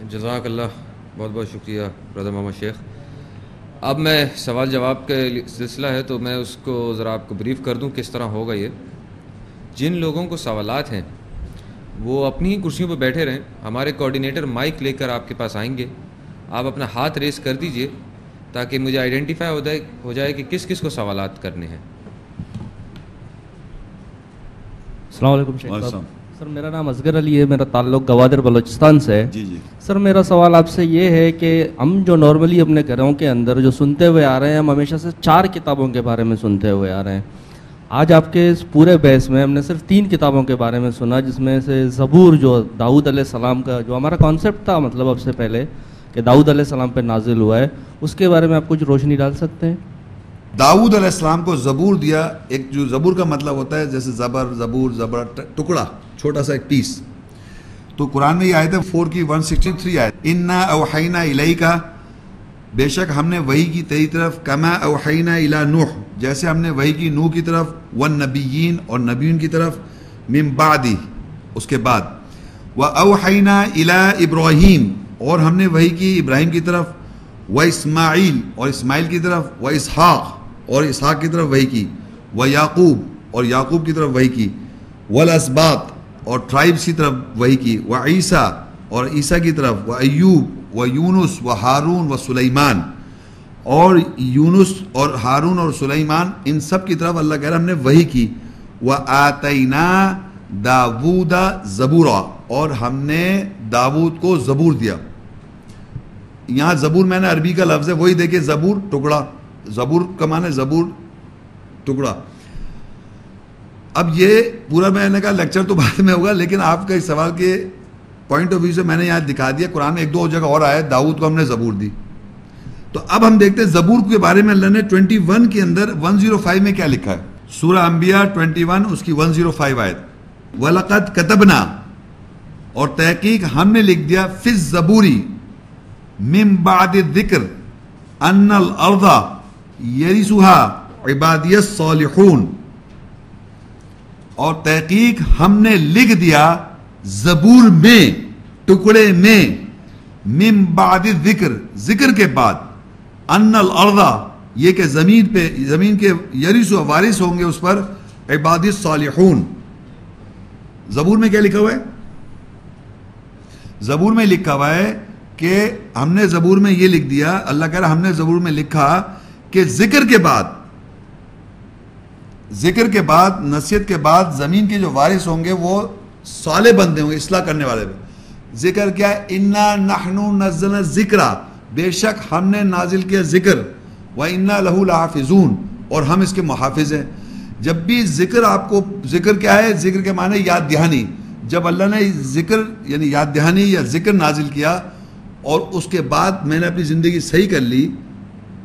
جزاک اللہ، بہت بہت شکریہ برادر محمد شیخ. اب میں سوال جواب کا سلسلہ ہے تو میں اس کو ذرا آپ کو بریف کر دوں کس طرح ہوگا. یہ جن لوگوں کو سوالات ہیں وہ اپنی ہی کرسیوں پہ بیٹھے رہیں. ہمارے کوآرڈینیٹر مائک لے کر آپ کے پاس آئیں گے. آپ اپنا ہاتھ ریز کر دیجئے تاکہ مجھے آئیڈینٹیفائی ہو جائے کہ کس کس کو سوالات کرنے ہیں. السلام علیکم شیخ صاحب. سر میرا نام اصغر علی ہے، میرا تعلق گوادر بلوچستان سے ہے. جی جی سر میرا سوال آپ سے یہ ہے کہ ہم جو نارملی اپنے گھروں کے اندر جو سنتے ہوئے آ رہے ہیں، ہم ہمیشہ سے 4 کتابوں کے بارے میں سنتے ہوئے آ رہے ہیں. آج آپ کے اس پورے بحث میں ہم نے صرف 3 کتابوں کے بارے میں سنا، جس میں سے زبور جو داؤد علیہ السلام کا جو ہمارا کانسیپٹ تھا مطلب اب سے پہلے کہ داؤد علیہ السلام پہ نازل ہوا ہے، اس کے بارے میں آپ کچھ روشنی ڈال سکتے ہیں؟ داؤد علیہ السلام کو زبور دیا. ایک جو زبور کا مطلب ہوتا ہے جیسے زبر، زبور، زبر ٹکڑا، چھوٹا سا ایک پیس. تو قرآن میں یہ آیت ہے 4 کی 163 آیت، انا اوحینا الیکا، بے شک ہم نے وحی کی تیری طرف، کما اوحینا الی نوح، جیسے ہم نے وحی کی نوح کی طرف، والنبیین اور نبیین کی طرف، من بعدی اس کے بعد، واوحینا الی ابراہیم اور ہم نے وحی کی ابراہیم کی طرف، واسماعیل اور اسماعیل کی طرف، واسحاق اور اسحاق کی طرف وحی کی، ویعقوب اور یعقوب کی طرف وحی کی، والاسباط اور ٹرائبس کی طرف وحی کی، وعیسیٰ اور عیسیٰ کی طرف، وایوب ویونس وہارون وسلیمان اور یونس اور ہارون اور سلیمان، ان سب کی طرف اللہ کہہ رہا ہم نے وحی کی. وآتینا داود زبورا اور ہم نے داود کو زبور دیا. یہاں زبور میں نے عربی کا لفظ ہے، وہی دیکھیں زبور ٹکڑا، زبور کا معنی زبور ٹکڑا. اب یہ پورا میں نے کہا لیکچر تو بعد میں ہوگا، لیکن آپ کا اس سوال کے پوائنٹ آف ویو سے میں نے یہاں دکھا دیا. قرآن میں 1-2 جگہ اور آیا داؤد کو ہم نے زبور دی. تو اب ہم دیکھتے ہیں زبور کے بارے میں اللہ نے 21 کے اندر 105 میں کیا لکھا ہے. سورہ انبیاء 21 اس کی 105 آیت، وَلَقَدْ كَتَبْنَا اور تحقیق ہم نے لکھ دیا، فِي الزَّبُورِ مِن بَعْدِ الذِّكْرِ أَنَّ الْأَرْضَ يَرِثُهَا عِبَادِيَ الصَّالِحُونَ، اور تحقیق ہم نے لکھ دیا زبور میں، ٹکڑے میں، من بعد الذکر، ذکر کے بعد، ان الارض یہ کہ زمین کے یریث و وارث ہوں گے اس پر عباد الصالحون. زبور میں کیا لکھا ہوا ہے؟ زبور میں لکھا ہوا ہے کہ ہم نے زبور میں یہ لکھ دیا، اللہ کہہ رہا ہم نے زبور میں لکھا کہ ذکر کے بعد نصیحت کے بعد زمین کے جو وارث ہوں گے وہ صالح بندے ہوں گے، اصلاح کرنے والے. ذکر کیا ہے؟ انا نحن نزلنا الذکر، بے شک ہم نے نازل کیا ذکر، وانا لہ لحافظون اور ہم اس کے محافظ ہیں. جب بھی ذکر آپ کو، ذکر کیا ہے؟ ذکر کے معنی یاد دہانی. جب اللہ نے ذکر یعنی یاد دہانی یا ذکر نازل کیا اور اس کے بعد میں نے اپنی زندگی صحیح کر لی،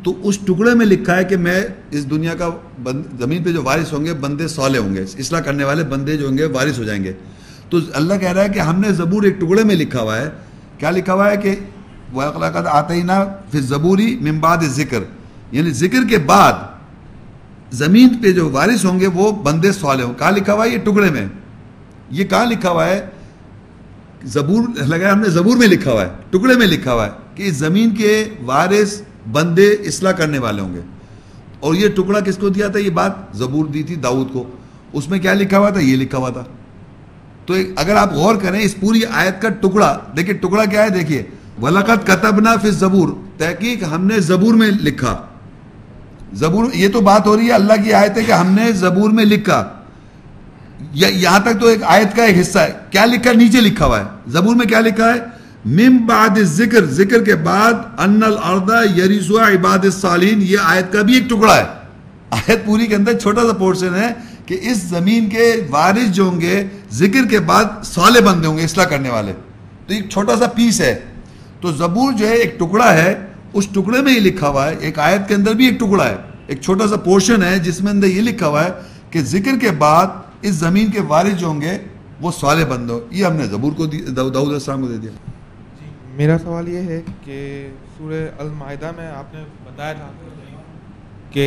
تو اس ٹکڑے میں لکھا ہے کہ میں اس دنیا کا زمین پہ جو وارث ہوں گے بندے صالح ہوں گے، اصلاح کرنے والے بندے جو ہوں گے وارث ہو جائیں گے. تو اللہ کہہ رہا ہے کہ ہم نے زبور ایک ٹکڑے میں لکھا ہوا ہے. کیا لکھا ہوا ہے کہ وَلَقَدْ آتَيْنَا فِي الزَّبُورِ مِن بَعْدِ الذِّكْرِ، یعنی ذکر کے بعد زمین پہ جو وارث ہوں گے وہ بندے صالح ہوں. کہاں لکھا ہوا ہے؟ یہ ٹکڑے میں. یہ کہاں لکھا ہوا ہے؟ زبور لگا ہم نے زبور میں لکھا ہوا ہے، ٹکڑے میں لکھا ہوا ہے کہ اس زمین کے وارث بندے اصلاح کرنے والے ہوں گے. اور یہ ٹکڑا کس کو دیا تھا؟ یہ بات زبور دی تھی داؤد کو. اس میں کیا لکھا ہوا تھا؟ یہ لکھا ہوا تھا. تو اگر آپ غور کریں اس پوری آیت کا ٹکڑا دیکھیں، ٹکڑا کیا ہے؟ دیکھیے وَلَقَدْ كَتَبْنَا فِي الزَّبُورِ، تحقیق ہم نے زبور میں لکھا. زبور یہ تو بات ہو رہی ہے اللہ کی آیت ہے کہ ہم نے زبور میں لکھا. یہاں تک تو ایک آیت کا ایک حصہ ہے. کیا لکھا ہے؟ نیچے لکھا ہوا ہے زبور میں. کیا لکھا ہے؟ من بعد الذکر، ذکر کے بعد، ان الارض یرثها عباد الصالحین. یہ آیت کا بھی ایک ٹکڑا ہے. آیت پوری کے اندر چھوٹا سا پورشن ہے کہ اس زمین کے وارث جو ہوں گے ذکر کے بعد صالح بندے ہوں گے، اصلاح کرنے والے. تو ایک چھوٹا سا پیس ہے. تو زبور جو ہے ایک ٹکڑا ہے، اس ٹکڑے میں یہ لکھا ہوا ہے. ایک آیت کے اندر بھی ایک ٹکڑا ہے، ایک چھوٹا سا پورشن ہے جس میں اندر یہ لکھا ہوا ہے کہ ذکر کے بعد اس زمین کے وارث جو ہوں گے وہ صالح بندے. یہ ہم نے زبور کو داؤد علیہ السلام کو دے دیا. میرا سوال یہ ہے کہ سورہ المائدہ میں آپ نے بتایا تھا کہ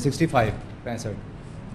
65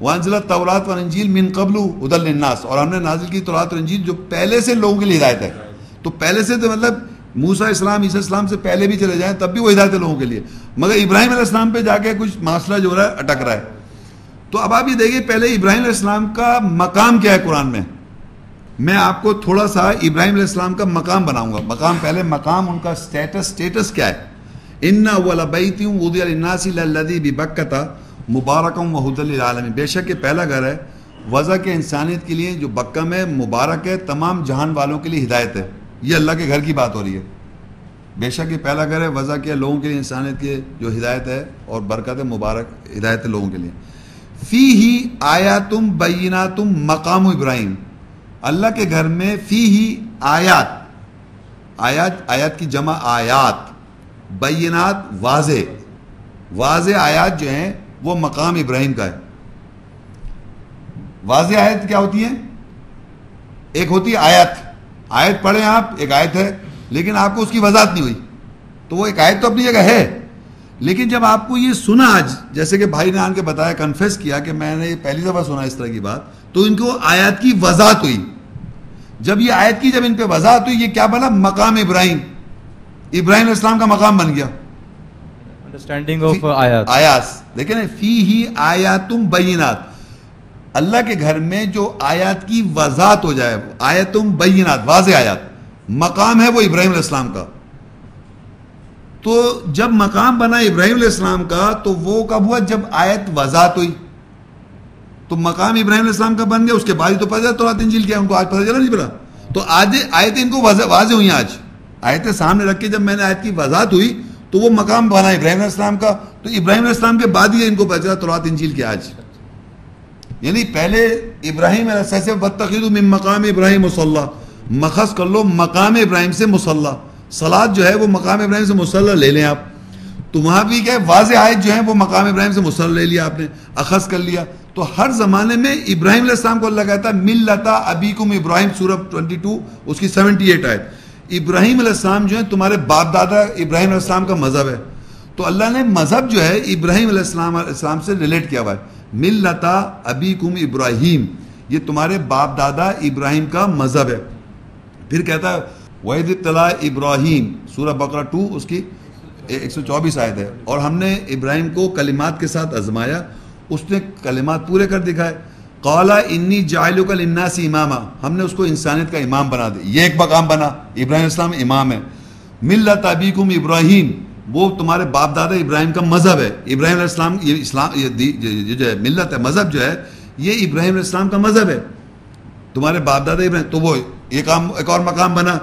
وانزل التوراۃ والانجیل من قبل ھدی للناس، اور ہم نے نازل کی تورات اور انجیل جو پہلے سے لوگوں کے لیے ہدایت ہے. تو پہلے سے تو مطلب موسیٰ اسلام عیسیٰ اسلام سے پہلے بھی چلے جائیں تب بھی وہ ہدایت ہے لوگوں کے لیے، مگر ابراہیم علیہ السلام پہ جا کے کچھ مسئلہ جو ہو رہا ہے اٹک رہا ہے. تو اب آپ یہ دیکھیے پہلے ابراہیم علیہ السلام کا مقام کیا ہے قرآن میں آپ کو تھوڑا سا ابراہیم علیہ السلام کا مقام بناؤں گا. مقام پہلے مقام ان کا سٹیٹس کیا ہے. ان اول بیت وضع للناس للذی ببکۃ مبارکا وہدی للعالمین، بے شک یہ پہلا گھر ہے وضع کے انسانیت کے لیے جو بکہ میں مبارک ہے، تمام جہان والوں کے لیے ہدایت ہے. یہ اللہ کے گھر کی بات ہو رہی ہے. بے شک یہ پہلا گھر ہے وضع کیا لوگوں کے لیے انسانیت کے جو ہدایت ہے اور برکت مبارک ہدایت ہے لوگوں کے لیے. فیہ آیات بینات مقام ابراہیم، اللہ کے گھر میں فیہ آیات کی جمع آیات، بینات واضح آیات جو ہیں وہ مقام ابراہیم کا ہے. واضح آیت کیا ہوتی ہیں؟ ایک ہوتی ہے آیت پڑھیں آپ، ایک آیت ہے لیکن آپ کو اس کی وضاحت نہیں ہوئی تو وہ ایک آیت تو اپنی جگہ ہے، لیکن جب آپ کو یہ سنا آج جیسے کہ بھائی نے آن کے بتایا کنفیس کیا کہ میں نے یہ پہلی دفعہ سنا اس طرح کی بات، تو ان کو آیات کی وضاحت ہوئی. جب یہ آیت کی جب ان پہ وضاحت ہوئی یہ کیا بنا؟ مقام ابراہیم علیہ السلام کا مقام بن گیا. انڈرسٹینڈنگ آف آیات دیکھیں فیہ آیات بینات، اللہ کے گھر میں جو آیات کی وضاحت ہو جائے، آیات بینات واضح آیات، مقام ہے وہ ابراہیم علیہ السلام کا. تو جب مقام بنا ابراہیم علیہ السلام کا تو وہ کب ہوا؟ جب آیت وضاحت ہوئی تو مقام ابراہیم علیہ السلام کا بن گیا. اس کے بعد ہی تو پتہ چلا تورات انجیل کیا، ان کو آج پتہ چلا نہیں پڑا. تو آج آیتیں ان کو واضح ہوئی. آج آیتیں سامنے رکھ کے جب میں نے آیت کی وضاحت ہوئی تو وہ مقام بنا ابراہیم علیہ السلام کا. تو ابراہیم علیہ السلام کے بعد ہی ان کو پتہ چلا تورات انجیل کیا. آج یعنی پہلے ابراہیم علیہ السلام سے واتخذوا من مقام ابراہیم مصلی، مخص کر لو مقام ابراہیم سے مصلی، صلاۃ جو ہے وہ مقام ابراہیم سے مصلی لے لیں آپ. تو وہاں بھی کیا واضح آیت جو ہے وہ مقام ابراہیم سے مصلی لے لیا آپ نے، اخذ کر لیا. تو ہر زمانے میں ابراہیم علیہ السلام کو اللہ کہتا ہے ملۃ ابیکم ابراہیم، سورہ 22 اس کی 78 آیت. ابراہیم علیہ السلام جو ہے تمہارے باپ دادا ابراہیم علیہ السلام کا مذہب ہے. تو اللہ نے مذہب جو ہے ابراہیم علیہ السلام سے ریلیٹ کیا ہوا ہے. ملۃ ابیکم ابراہیم، یہ تمہارے باپ دادا ابراہیم کا مذہب ہے. پھر کہتا ہے وَإِذِ ابْتَلَىٰ إِبْرَاهِيمَ، سورہ بقرہ 2 اس کی 124 آیت ہے. اور ہم نے ابراہیم کو کلمات کے ساتھ آزمایا، اس نے کلمات پورے کر دکھائے. قَالَ إِنِّي جَاعِلُكَ لِلنَّاسِ إِمَامًا، ہم نے اس کو انسانیت کا امام بنا دیا. یہ ایک مقام بنا، ابراہیم السلام امام ہے. ملۃ ابیکم ابراہیم، وہ تمہارے باپ دادا ابراہیم کا مذہب ہے. ابراہیم علیہ السلام یہ اسلام یہ جو ہے ملت ہے، مذہب جو ہے یہ ابراہیم علیہ السلام کا مذہب ہے، تمہارے باپ دادا ابراہیم. تو وہ ایک اور مقام بنا.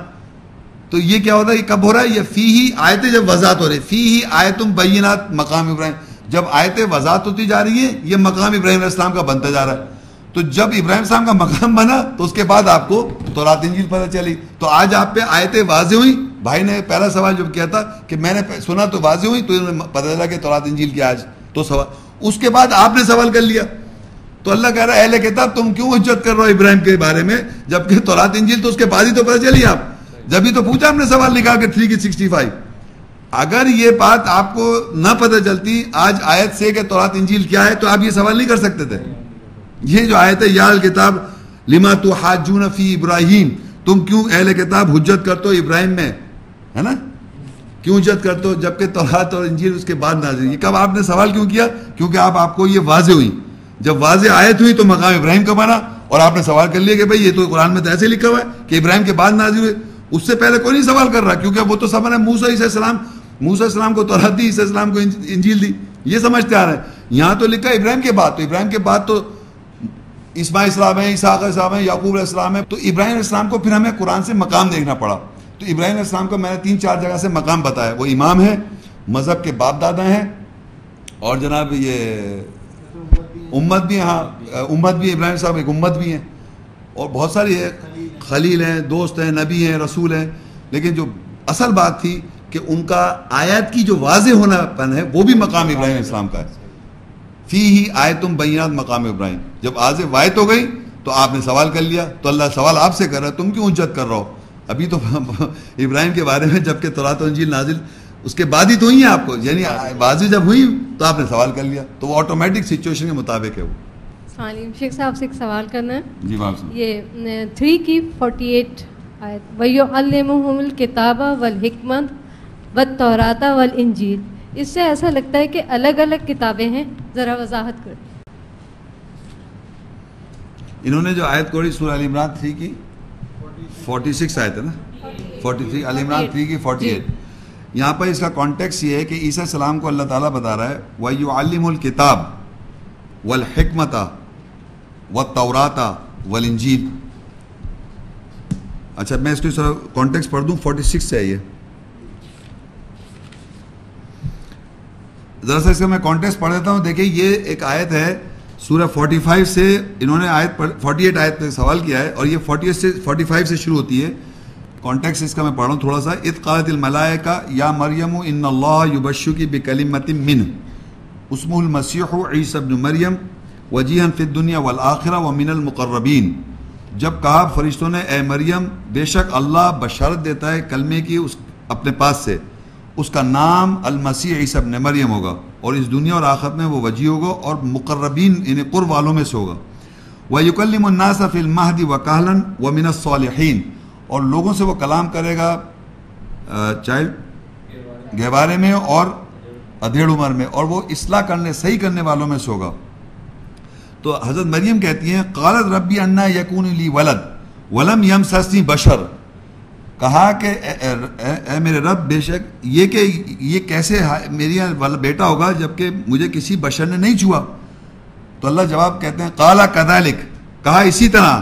تو یہ کیا ہوتا ہے؟ یہ کب ہو رہا ہے؟ یہ فیہ آیتیں جب وضاحت ہو رہی، فیہ آیت بینات مقام ابراہیم، جب آیتیں وضاحت ہوتی جا رہی ہیں یہ مقام ابراہیم علیہ السلام کا بنتا جا رہا ہے. تو جب ابراہیم السلام کا مقام بنا تو اس کے بعد آپ کو تورات انجیل پتہ چلی. تو آج آپ پہ آیتیں واضح ہوئی. بھائی نے پہلا سوال جب کیا تھا کہ میں نے سنا تو واضح ہوئی تو پتہ چلا کہ تورات انجیل کیا. آج تو سوال اس کے بعد آپ نے سوال کر لیا. تو اللہ کہہ رہا ہے اہل کتاب تم کیوں حجت کر رہے ہو ابراہیم کے بارے میں، جبکہ تورات انجیل تو اس کے بعد ہی تو پتہ چلی. آپ جبھی تو پوچھا ہم نے سوال نکال کے 3 کی 65. اگر یہ بات آپ کو نہ پتہ چلتی آج آیت سے کہ تورات انجیل کیا ہے تو آپ یہ سوال نہیں کر سکتے تھے. یہ جو آیت ہے یا اہل کتاب لما تحاجون فی ابراہیم، تم کیوں اہل کتاب حجت کرتے ہو ابراہیم میں، ہے نا، کیوں حجت کرتے ہو جبکہ تورات اور انجیل اس کے بعد نازل ہوئی. کب آپ نے سوال کیوں کیا؟ کیونکہ آپ کو یہ واضح ہوئی. جب واضح آیت ہوئی تو مقام ابراہیم کا بنا اور آپ نے سوال کر لیا کہ بھئی یہ تو قرآن میں تو ایسے لکھا ہوا ہے کہ ابراہیم کے بعد نازل ہوئے. اس سے پہلے کوئی نہیں سوال کر رہا کیونکہ وہ تو سب نے موسیٰ علیہ السلام کو تورات دی، عیسیٰ السلام کو انجیل دی، یہ سمجھتے آ رہے ہیں. یہاں تو لکھا ابراہیم کے بعد، تو ابراہیم کے بعد تو اسماعیل السلام ہے، اسحاق علیہ السلام ہے، یعقوب علیہ السلام ہے. تو ابراہیم علیہ السلام کو پھر ہمیں قرآن سے مقام دیکھنا پڑا. تو ابراہیم علیہ السلام کو میں نے 3-4 جگہ سے مقام بتایا. وہ امام ہے، مذہب کے باپ دادا ہیں، اور جناب یہ امت بھی، ہاں امت بھی، ابراہیم صاحب ایک امت بھی ہیں، اور بہت ساری ہے، خلیل ہیں، دوست ہیں، نبی ہیں، رسول ہیں. لیکن جو اصل بات تھی کہ ان کا آیات کی جو واضح ہونا پن ہے وہ بھی مقام ابراہیم علیہ السلام کا ہے. فیہ آیت بینات مقام ابراہیم. جب واضح واحد ہو گئی تو آپ نے سوال کر لیا. تو اللہ سوال آپ سے کر رہا ہے تم کیوں حجت کر رہا ہو؟ ابھی تو ابراہیم کے بارے میں جبکہ تورات و انجیل نازل اس کے بعد ہی تو ہوئی ہیں آپ کو، یعنی واضح جب ہوئی تو آپ نے سوال کر لیا. تو وہ آٹومیٹک سچویشن کے مطابق ہے وہ. السلام علیکم شیخ صاحب سے ایک سوال کرنا ہے. جی بات سن. یہ 3 کی 48 آیت وَيُعَلِّمُهُمُ الْكِتَابَ وَالْحِكْمَةَ وَالتَّوْرَاةَ وَالْإِنْجِيلَ. اس سے ایسا لگتا ہے کہ الگ الگ کتابیں ہیں, ذرا وضاحت کر. انہوں نے جو آیت کوڑی سورہ آل عمران 3 کی 46 آیت ہے نا, 43 آل عمران 3 کی 48. یہاں پر اس کا کانٹیکس یہ ہے کہ عیسیٰ السلام کو اللہ تعالیٰ بتا رہا ہے وَيُعَلِّمُ الْكِتَابَ وَالْحِكْمَةَ وَالتَّوْرَاةَ وَالْإِنْجِيلَ. اچھا میں اس کو کانٹیکس پڑھ دوں, 46 سے ہے یہ. ذرا سا اس کا میں کانٹیکس پڑھ دیتا ہوں. دیکھیں یہ ایک آیت ہے سورہ 45 سے, انہوں نے آیت 48 آیت پہ سوال کیا ہے اور یہ 45 سے شروع ہوتی ہے. کانٹیکس اس کا میں پڑھ رہا ہوں تھوڑا سا. اذ قالت الملائکہ یا مریم ان اللہ یبشرکی بکلمۃ منہ اسمہ المسیح عیسی ابن مریم وجیہا فی الدنیا والآخرہ ومن المقربین. جب کہا فرشتوں نے اے مریم بے شک اللہ بشارت دیتا ہے کلمے کی اپنے پاس سے, اس کا نام المسیح عیسی ابن مریم ہوگا اور اس دنیا اور آخرت میں وہ وجی ہوگا اور مقربین یعنی قرب والوں میں سے ہوگا. وَيُكَلِّمُ النَّاسَ فِي الْمَهْدِ وَكَهْلًا وَمِنَ الصَّالِحِينَ. اور لوگوں سے وہ کلام کرے گا چائلڈ گہوارے میں اور ادھیڑ عمر میں, اور وہ اصلاح کرنے صحیح کرنے والوں میں سے ہوگا. تو حضرت مریم کہتی ہیں قالت ربی انا یکون لی ولد ولم یمسسنی بشر. کہا کہ اے میرے رب بے شک یہ کیسے میری بیٹا ہوگا جبکہ مجھے کسی بشر نے نہیں چھوا. تو اللہ جواب کہتے ہیں قال کذالک, کہا اسی طرح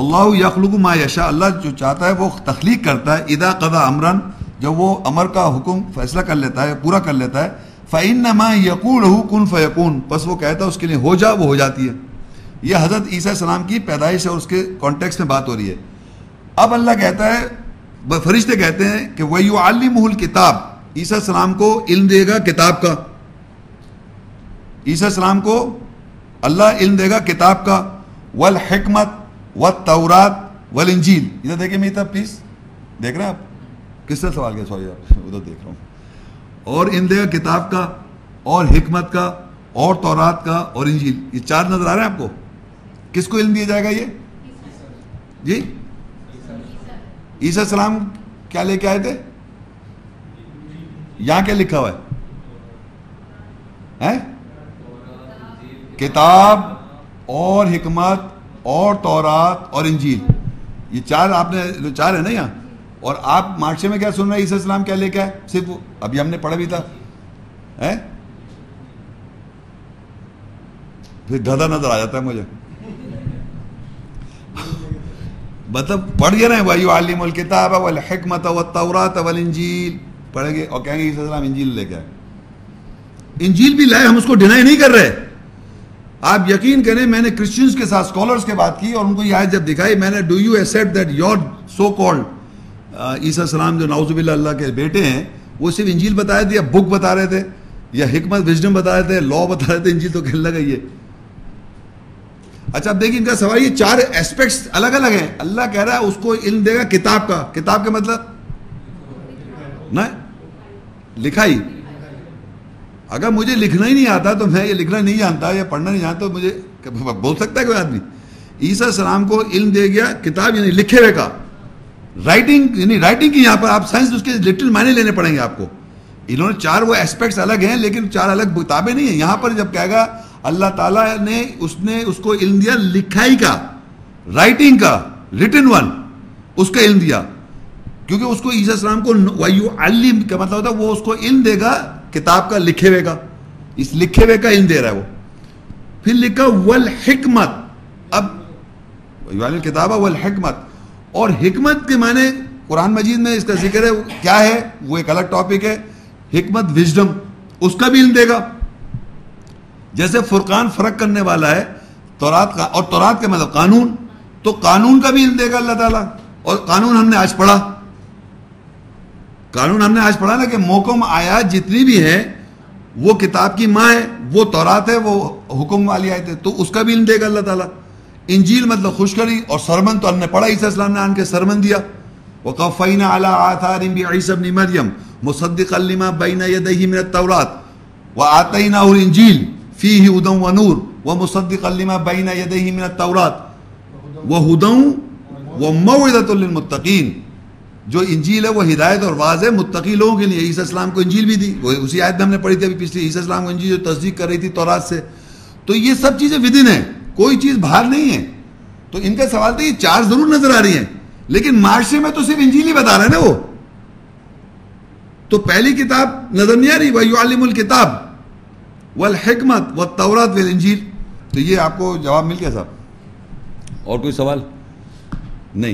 اللہ یخلق ما یشاء, اللہ جو چاہتا ہے وہ تخلیق کرتا ہے. اذا قضى امرا, جب وہ امر کا حکم فیصلہ کر لیتا ہے پورا کر لیتا ہے, فانما یقول له کن فیکون, بس وہ کہتا ہے اس کے لیے ہو جا, وہ ہو جاتی ہے. یہ حضرت عیسیٰ السلام کی پیدائش اور اس کے کانٹیکس میں بات ہو رہی ہے. اب اللہ کہتا ہے, فرشتے کہتے ہیں کہ وَيُعَلِّمُهُ الْكِتَابَ, عیسیٰ السلام کو علم دے گا کتاب کا. عیسیٰ السلام کو اللہ علم دے گا کتاب کا. وَالْحِكْمَةِ وَالتَّوْرَاةِ وَالْإِنْجِيلَ. ادھر دیکھیں میری طرف پلیز, دیکھ رہے ہیں آپ کس سے سوال کیا؟ سوری آپ ادھر دیکھ رہا ہوں. اور علم دے گا کتاب کا اور حکمت کا اور تورات کا اور انجیل. یہ چار نظر آ رہے ہیں آپ کو. کس کو علم دیا جائے گا یہ؟ جی عیسیٰ السلام کیا لے کے آئے تھے؟ یہاں کیا لکھا ہوا ہے؟ کتاب اور حکمت اور تورات اور انجیل. یہ چار آپ نے چار ہے نا یہاں. اور آپ معاشرے میں کیا سن رہے ہیں عیسیٰ السلام کیا لے کے آئے؟ صرف ابھی ہم نے پڑھا بھی تھا, پھر گدھا نظر آ جاتا ہے مجھے. مطلب پڑھ گئے نا وَيُعَلِّمُ الْكِتَابَ وَالْحِكْمَةَ وَالتَّوْرَاةَ وَالْإِنْجِيلَ, پڑھیں گے اور کہیں گے عیسیٰ السلام انجیل لے کے آئے. انجیل بھی لائے, ہم اس کو ڈینائی نہیں کر رہے. آپ یقین کریں میں نے کرسچنز کے ساتھ اسکالرز کے بات کی اور ان کو یہ آیت جب دکھائی, میں نے do you accept that your so called Isa السلام جو نعوذ باللہ اللہ کے بیٹے ہیں وہ صرف انجیل بتا رہے تھے یا بک بتا رہے تھے یا حکمت وزڈم بتا رہے تھے, لا بتا رہے تھے, انجیل تو کہنے لگا یہ. اچھا اب دیکھیں ان کا سوال, یہ چار ایسپیکٹس الگ الگ ہیں. اللہ کہہ رہا ہے اس کو علم دے گا کتاب کا. کتاب کا مطلب نہ لکھائی. اگر مجھے لکھنا ہی نہیں آتا تو میں یہ لکھنا نہیں جانتا یا پڑھنا نہیں جانتا تو مجھے بول سکتا ہے کوئی آدمی؟ عیسیٰ السلام کو علم دے گیا کتاب یعنی لکھے ہوئے کا, رائٹنگ یعنی رائٹنگ کی. یہاں پر آپ سائنس اس کے لٹل معنی لینے پڑیں گے آپ کو. انہوں نے چار وہ ایسپیکٹس الگ ہیں لیکن چار الگ کتابیں نہیں ہیں. یہاں پر جب کہے گا اللہ تعالیٰ نے اس کو علم دیا لکھائی کا, رائٹنگ کا, ریٹن ون, اس کا علم دیا. کیونکہ اس کو عیسیٰ السلام کو وَيُعَلِّمُ کا مطلب ہوتا ہے وہ اس کو علم دے گا کتاب کا, لکھے ہوئے کا. اس لکھے ہوئے کا علم دے رہا ہے وہ. پھر لکھا والحکمت. اب وَيُعَلِّمُ الْكِتَابَ وَالْحِكْمَةَ, اور حکمت کے معنی قرآن مجید میں اس کا ذکر ہے کیا ہے وہ ایک الگ ٹاپک ہے. حکمت وزڈم, اس کا بھی علم دے گا. جیسے فرقان فرق کرنے والا ہے تورات کا, اور تورات کا مطلب قانون, تو قانون کا بھی علم دے گا اللہ تعالیٰ. اور قانون ہم نے آج پڑھا, قانون ہم نے آج پڑھا نا کہ محکم آیات جتنی بھی ہیں وہ کتاب کی ماں ہے, وہ تورات ہے, وہ حکم والی آیت ہے, تو اس کا بھی علم دے گا اللہ تعالیٰ. انجیل مطلب خوشخبری, اور سرمن تو ہم نے پڑھا عیسیٰ السلام نے آن کے سرمن دیا. وَقَفَّيْنَا عَلَىٰ آثَارٍ بِعِيسَى ابْنِ مَرْيَمَ مُصَدِّقًا لِمَا بَيْنَ يَدَيْهِ مِنَ التَّوْرَاةِ وَآتَيْنَاهُ الْإِنْجِيلَ فِيهِ هُدًى وَنُورٌ ومصدقا لما بین یدیہ من التورات وہدی وموعظۃ للمتقین. جو انجیل ہے وہ ہدایت اور واضح ہے متقی لوگوں کے لیے. عیسیٰ السلام کو انجیل بھی دی, وہ اسی آیت میں ہم نے پڑھی تھی ابھی پچھلی, عیسیٰ السلام کو انجیل جو تصدیق کر رہی تھی تورات سے. تو یہ سب چیزیں ودن ہیں, کوئی چیز باہر نہیں ہے. تو ان کا سوال تھا یہ چار ضرور نظر آ رہی ہیں لیکن معاشرے میں تو صرف انجیل ہی بتا رہے ہیں نا وہ. تو پہلی کتاب نظر نہیں آ رہی, وَيُعَلِّمُ الْكِتَابَ وَالْحِكْمَةَ وَالتَّوْرَاةَ وَالْإِنجِيلَ. تو یہ آپ کو جواب مل گیا صاحب؟ اور کوئی سوال؟ نہیں.